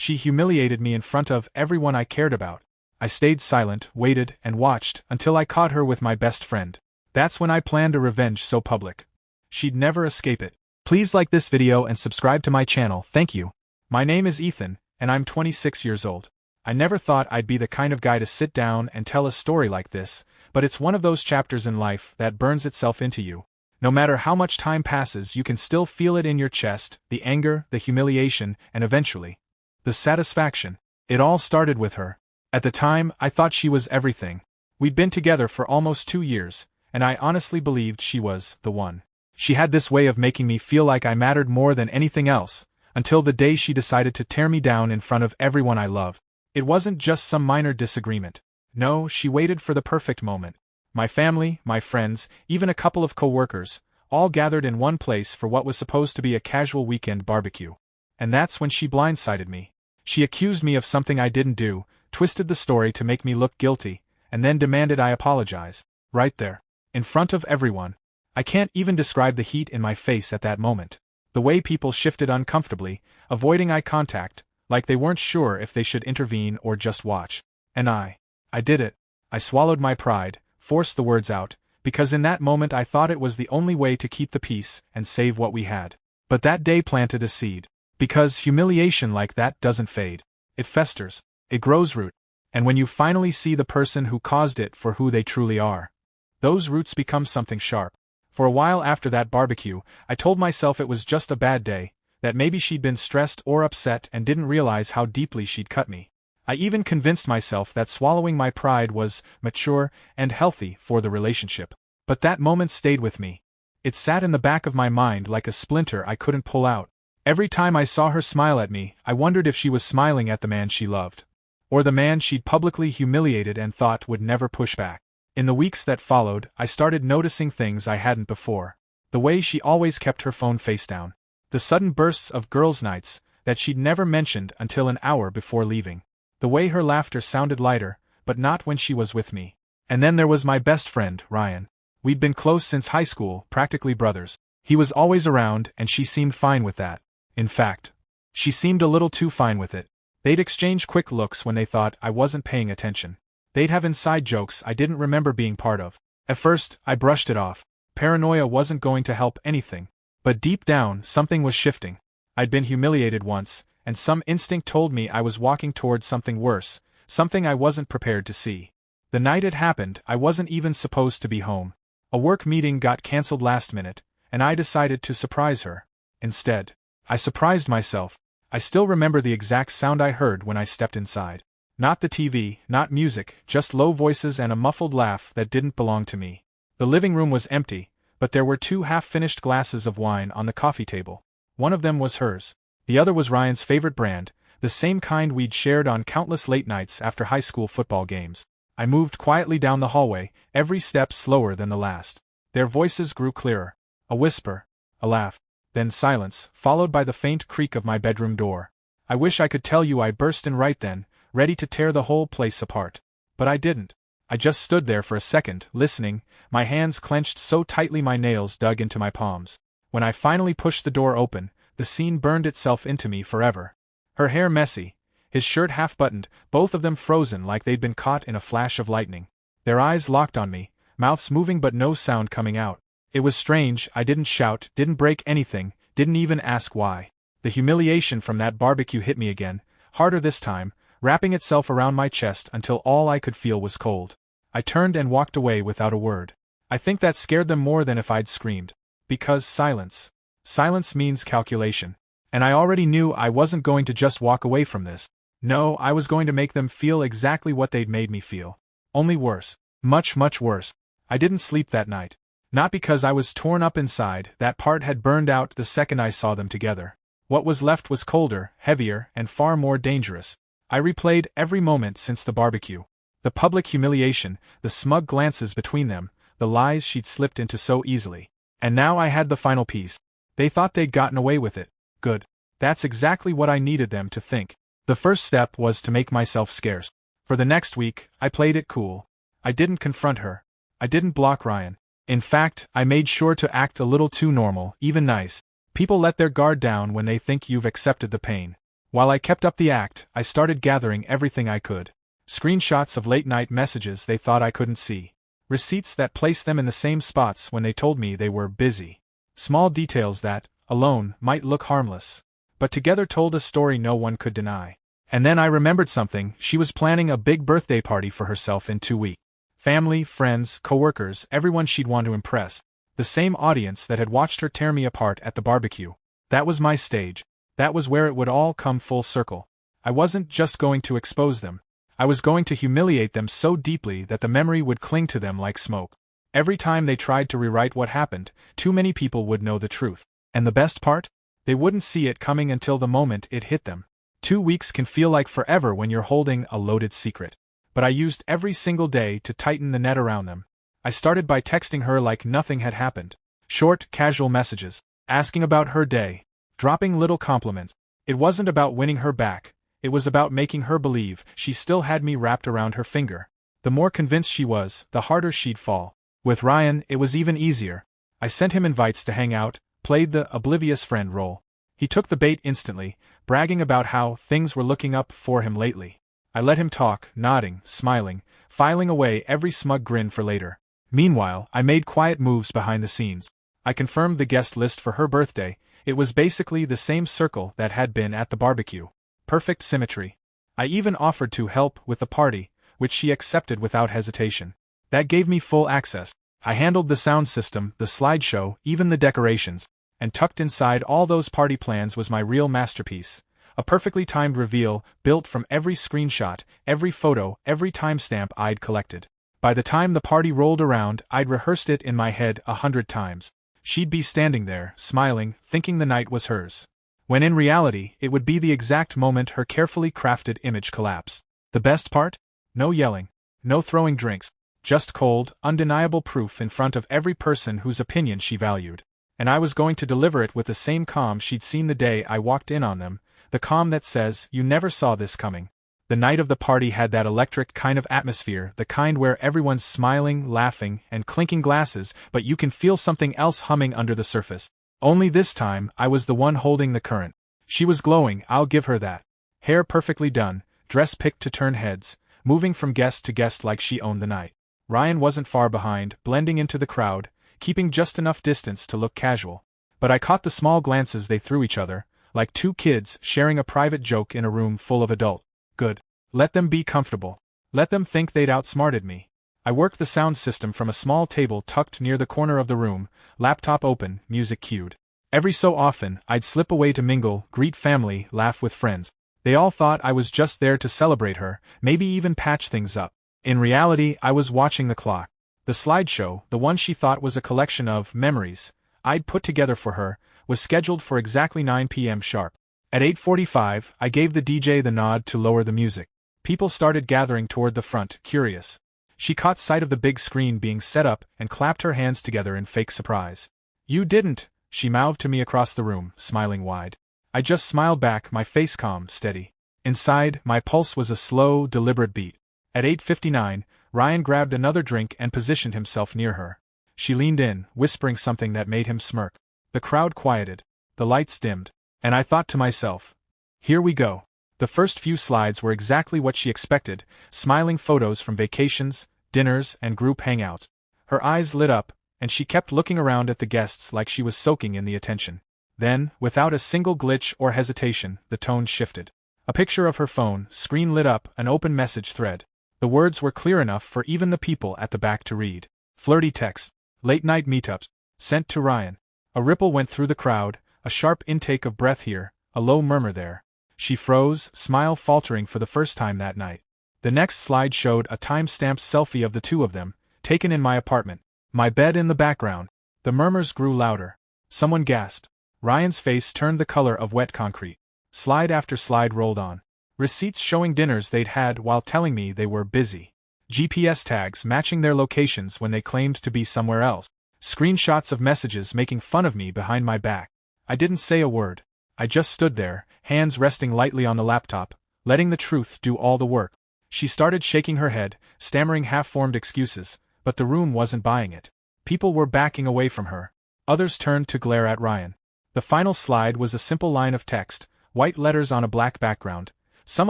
She humiliated me in front of everyone I cared about. I stayed silent, waited, and watched until I caught her with my best friend. That's when I planned a revenge so public she'd never escape it. Please like this video and subscribe to my channel, thank you. My name is Ethan, and I'm 26 years old. I never thought I'd be the kind of guy to sit down and tell a story like this, but it's one of those chapters in life that burns itself into you. No matter how much time passes, you can still feel it in your chest, the anger, the humiliation, and eventually, the satisfaction. It all started with her. At the time, I thought she was everything. We'd been together for almost 2 years, and I honestly believed she was the one. She had this way of making me feel like I mattered more than anything else, until the day she decided to tear me down in front of everyone I love. It wasn't just some minor disagreement. No, she waited for the perfect moment. My family, my friends, even a couple of co-workers, all gathered in one place for what was supposed to be a casual weekend barbecue. And that's when she blindsided me. She accused me of something I didn't do, twisted the story to make me look guilty, and then demanded I apologize. Right there. In front of everyone. I can't even describe the heat in my face at that moment. The way people shifted uncomfortably, avoiding eye contact, like they weren't sure if they should intervene or just watch. And I did it. I swallowed my pride, forced the words out, because in that moment I thought it was the only way to keep the peace and save what we had. But that day planted a seed. Because humiliation like that doesn't fade. It festers. It grows root. And when you finally see the person who caused it for who they truly are, those roots become something sharp. For a while after that barbecue, I told myself it was just a bad day, that maybe she'd been stressed or upset and didn't realize how deeply she'd cut me. I even convinced myself that swallowing my pride was mature and healthy for the relationship. But that moment stayed with me. It sat in the back of my mind like a splinter I couldn't pull out. Every time I saw her smile at me, I wondered if she was smiling at the man she loved. Or the man she'd publicly humiliated and thought would never push back. In the weeks that followed, I started noticing things I hadn't before. The way she always kept her phone face down. The sudden bursts of girls' nights that she'd never mentioned until an hour before leaving. The way her laughter sounded lighter, but not when she was with me. And then there was my best friend, Ryan. We'd been close since high school, practically brothers. He was always around, and she seemed fine with that. In fact, she seemed a little too fine with it. They'd exchange quick looks when they thought I wasn't paying attention. They'd have inside jokes I didn't remember being part of. At first, I brushed it off. Paranoia wasn't going to help anything. But deep down, something was shifting. I'd been humiliated once, and some instinct told me I was walking towards something worse, something I wasn't prepared to see. The night it happened, I wasn't even supposed to be home. A work meeting got cancelled last minute, and I decided to surprise her. Instead, I surprised myself. I still remember the exact sound I heard when I stepped inside. Not the TV, not music, just low voices and a muffled laugh that didn't belong to me. The living room was empty, but there were 2 half-finished glasses of wine on the coffee table. One of them was hers. The other was Ryan's favorite brand, the same kind we'd shared on countless late nights after high school football games. I moved quietly down the hallway, every step slower than the last. Their voices grew clearer. A whisper, a laugh, then silence, followed by the faint creak of my bedroom door. I wish I could tell you I burst in right then, ready to tear the whole place apart. But I didn't. I just stood there for a second, listening, my hands clenched so tightly my nails dug into my palms. When I finally pushed the door open, the scene burned itself into me forever. Her hair messy, his shirt half-buttoned, both of them frozen like they'd been caught in a flash of lightning. Their eyes locked on me, mouths moving but no sound coming out. It was strange. I didn't shout, didn't break anything, didn't even ask why. The humiliation from that barbecue hit me again, harder this time, wrapping itself around my chest until all I could feel was cold. I turned and walked away without a word. I think that scared them more than if I'd screamed. Because silence. Silence means calculation. And I already knew I wasn't going to just walk away from this. No, I was going to make them feel exactly what they'd made me feel. Only worse. Much, much worse. I didn't sleep that night. Not because I was torn up inside, that part had burned out the second I saw them together. What was left was colder, heavier, and far more dangerous. I replayed every moment since the barbecue. The public humiliation, the smug glances between them, the lies she'd slipped into so easily. And now I had the final piece. They thought they'd gotten away with it. Good. That's exactly what I needed them to think. The first step was to make myself scarce. For the next week, I played it cool. I didn't confront her. I didn't block Ryan. In fact, I made sure to act a little too normal, even nice. People let their guard down when they think you've accepted the pain. While I kept up the act, I started gathering everything I could. Screenshots of late-night messages they thought I couldn't see. Receipts that placed them in the same spots when they told me they were busy. Small details that, alone, might look harmless, but together told a story no one could deny. And then I remembered something. She was planning a big birthday party for herself in 2 weeks. Family, friends, coworkers, everyone she'd want to impress. The same audience that had watched her tear me apart at the barbecue. That was my stage. That was where it would all come full circle. I wasn't just going to expose them. I was going to humiliate them so deeply that the memory would cling to them like smoke. Every time they tried to rewrite what happened, too many people would know the truth. And the best part? They wouldn't see it coming until the moment it hit them. 2 weeks can feel like forever when you're holding a loaded secret. But I used every single day to tighten the net around them. I started by texting her like nothing had happened. Short, casual messages, asking about her day, dropping little compliments. It wasn't about winning her back, it was about making her believe she still had me wrapped around her finger. The more convinced she was, the harder she'd fall. With Ryan, it was even easier. I sent him invites to hang out, played the oblivious friend role. He took the bait instantly, bragging about how things were looking up for him lately. I let him talk, nodding, smiling, filing away every smug grin for later. Meanwhile, I made quiet moves behind the scenes. I confirmed the guest list for her birthday. It was basically the same circle that had been at the barbecue. Perfect symmetry. I even offered to help with the party, which she accepted without hesitation. That gave me full access. I handled the sound system, the slideshow, even the decorations. And tucked inside all those party plans was my real masterpiece. A perfectly timed reveal, built from every screenshot, every photo, every timestamp I'd collected. By the time the party rolled around, I'd rehearsed it in my head 100 times. She'd be standing there, smiling, thinking the night was hers. When in reality, it would be the exact moment her carefully crafted image collapsed. The best part? No yelling. No throwing drinks. Just cold, undeniable proof in front of every person whose opinion she valued. And I was going to deliver it with the same calm she'd seen the day I walked in on them. The calm that says, you never saw this coming. The night of the party had that electric kind of atmosphere, the kind where everyone's smiling, laughing, and clinking glasses, but you can feel something else humming under the surface. Only this time, I was the one holding the current. She was glowing, I'll give her that. Hair perfectly done, dress picked to turn heads, moving from guest to guest like she owned the night. Ryan wasn't far behind, blending into the crowd, keeping just enough distance to look casual. But I caught the small glances they threw each other, like two kids sharing a private joke in a room full of adults. Good. Let them be comfortable. Let them think they'd outsmarted me. I worked the sound system from a small table tucked near the corner of the room, laptop open, music cued. Every so often, I'd slip away to mingle, greet family, laugh with friends. They all thought I was just there to celebrate her, maybe even patch things up. In reality, I was watching the clock. The slideshow, the one she thought was a collection of memories I'd put together for her, was scheduled for exactly 9 p.m. sharp. At 8:45, I gave the DJ the nod to lower the music. People started gathering toward the front, curious. She caught sight of the big screen being set up and clapped her hands together in fake surprise. You didn't, she mouthed to me across the room, smiling wide. I just smiled back, my face calm, steady. Inside, my pulse was a slow, deliberate beat. At 8:59, Ryan grabbed another drink and positioned himself near her. She leaned in, whispering something that made him smirk. The crowd quieted. The lights dimmed. And I thought to myself, here we go. The first few slides were exactly what she expected, smiling photos from vacations, dinners, and group hangouts. Her eyes lit up, and she kept looking around at the guests like she was soaking in the attention. Then, without a single glitch or hesitation, the tone shifted. A picture of her phone, screen lit up, an open message thread. The words were clear enough for even the people at the back to read. Flirty text. Late-night meetups. Sent to Ryan. A ripple went through the crowd, a sharp intake of breath here, a low murmur there. She froze, smile faltering for the first time that night. The next slide showed a time-stamped selfie of the two of them, taken in my apartment. My bed in the background. The murmurs grew louder. Someone gasped. Ryan's face turned the color of wet concrete. Slide after slide rolled on. Receipts showing dinners they'd had while telling me they were busy. GPS tags matching their locations when they claimed to be somewhere else. Screenshots of messages making fun of me behind my back. I didn't say a word. I just stood there, hands resting lightly on the laptop, letting the truth do all the work. She started shaking her head, stammering half-formed excuses, but the room wasn't buying it. People were backing away from her. Others turned to glare at Ryan. The final slide was a simple line of text, white letters on a black background. Some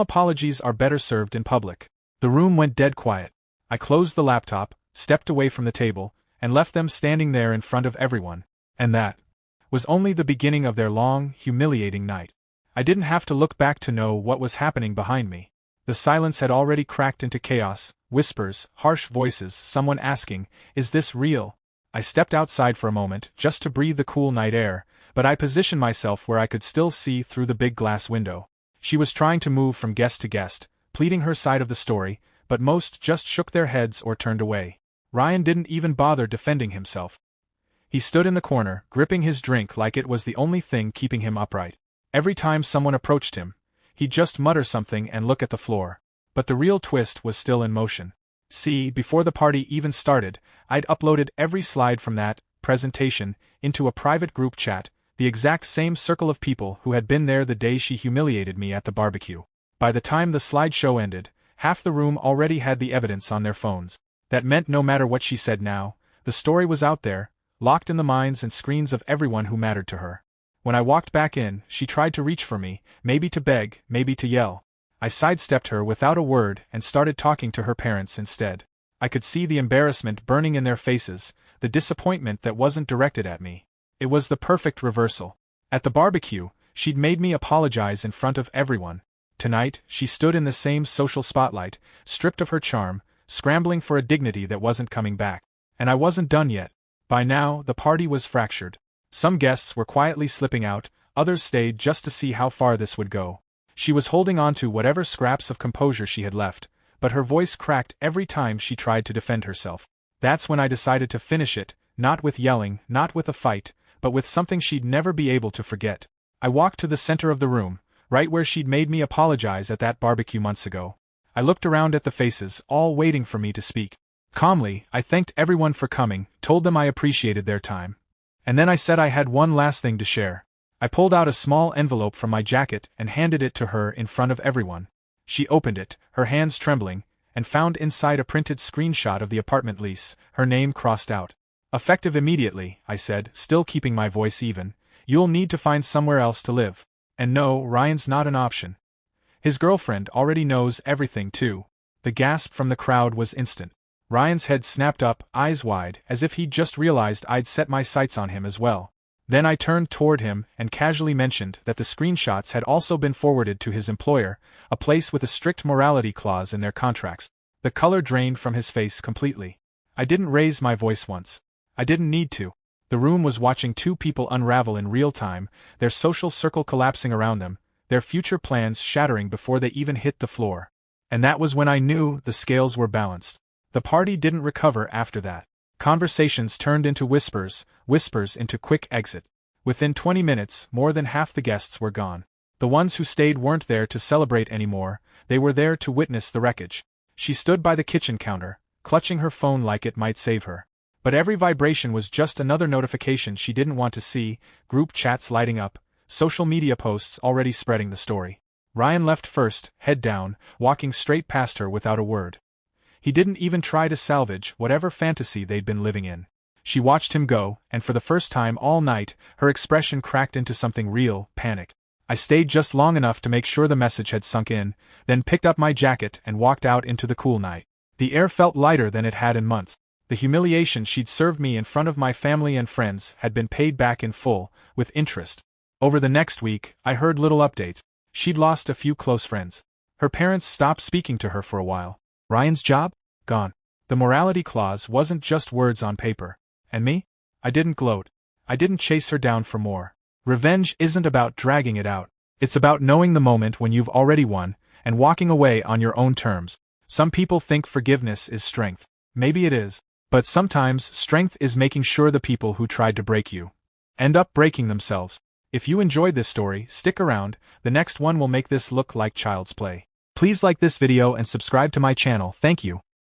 apologies are better served in public. The room went dead quiet. I closed the laptop, stepped away from the table, and left them standing there in front of everyone. And that was only the beginning of their long, humiliating night. I didn't have to look back to know what was happening behind me. The silence had already cracked into chaos, whispers, harsh voices, someone asking, "Is this real?" I stepped outside for a moment, just to breathe the cool night air, but I positioned myself where I could still see through the big glass window. She was trying to move from guest to guest, pleading her side of the story, but most just shook their heads or turned away. Ryan didn't even bother defending himself. He stood in the corner, gripping his drink like it was the only thing keeping him upright. Every time someone approached him, he'd just mutter something and look at the floor. But the real twist was still in motion. See, before the party even started, I'd uploaded every slide from that presentation into a private group chat, the exact same circle of people who had been there the day she humiliated me at the barbecue. By the time the slideshow ended, half the room already had the evidence on their phones. That meant no matter what she said now, the story was out there, locked in the minds and screens of everyone who mattered to her. When I walked back in, she tried to reach for me, maybe to beg, maybe to yell. I sidestepped her without a word and started talking to her parents instead. I could see the embarrassment burning in their faces, the disappointment that wasn't directed at me. It was the perfect reversal. At the barbecue, she'd made me apologize in front of everyone. Tonight, she stood in the same social spotlight, stripped of her charm, scrambling for a dignity that wasn't coming back. And I wasn't done yet. By now, the party was fractured. Some guests were quietly slipping out, others stayed just to see how far this would go. She was holding on to whatever scraps of composure she had left, but her voice cracked every time she tried to defend herself. That's when I decided to finish it, not with yelling, not with a fight, but with something she'd never be able to forget. I walked to the center of the room, right where she'd made me apologize at that barbecue months ago. I looked around at the faces, all waiting for me to speak. Calmly, I thanked everyone for coming, told them I appreciated their time. And then I said I had one last thing to share. I pulled out a small envelope from my jacket and handed it to her in front of everyone. She opened it, her hands trembling, and found inside a printed screenshot of the apartment lease, her name crossed out. "Effective immediately," I said, still keeping my voice even. "You'll need to find somewhere else to live. And no, Ryan's not an option. His girlfriend already knows everything too." The gasp from the crowd was instant. Ryan's head snapped up, eyes wide, as if he'd just realized I'd set my sights on him as well. Then I turned toward him and casually mentioned that the screenshots had also been forwarded to his employer, a place with a strict morality clause in their contracts. The color drained from his face completely. I didn't raise my voice once. I didn't need to. The room was watching two people unravel in real time, their social circle collapsing around them, their future plans shattering before they even hit the floor. And that was when I knew the scales were balanced. The party didn't recover after that. Conversations turned into whispers, whispers into quick exit. Within 20 minutes, more than half the guests were gone. The ones who stayed weren't there to celebrate anymore, they were there to witness the wreckage. She stood by the kitchen counter, clutching her phone like it might save her. But every vibration was just another notification she didn't want to see, group chats lighting up, social media posts already spreading the story. Ryan left first, head down, walking straight past her without a word. He didn't even try to salvage whatever fantasy they'd been living in. She watched him go, and for the first time all night, her expression cracked into something real, panic. I stayed just long enough to make sure the message had sunk in, then picked up my jacket and walked out into the cool night. The air felt lighter than it had in months. The humiliation she'd served me in front of my family and friends had been paid back in full, with interest. Over the next week, I heard little updates. She'd lost a few close friends. Her parents stopped speaking to her for a while. Ryan's job? Gone. The morality clause wasn't just words on paper. And me? I didn't gloat. I didn't chase her down for more. Revenge isn't about dragging it out. It's about knowing the moment when you've already won, and walking away on your own terms. Some people think forgiveness is strength. Maybe it is. But sometimes strength is making sure the people who tried to break you end up breaking themselves. If you enjoyed this story, stick around, the next one will make this look like child's play. Please like this video and subscribe to my channel, thank you.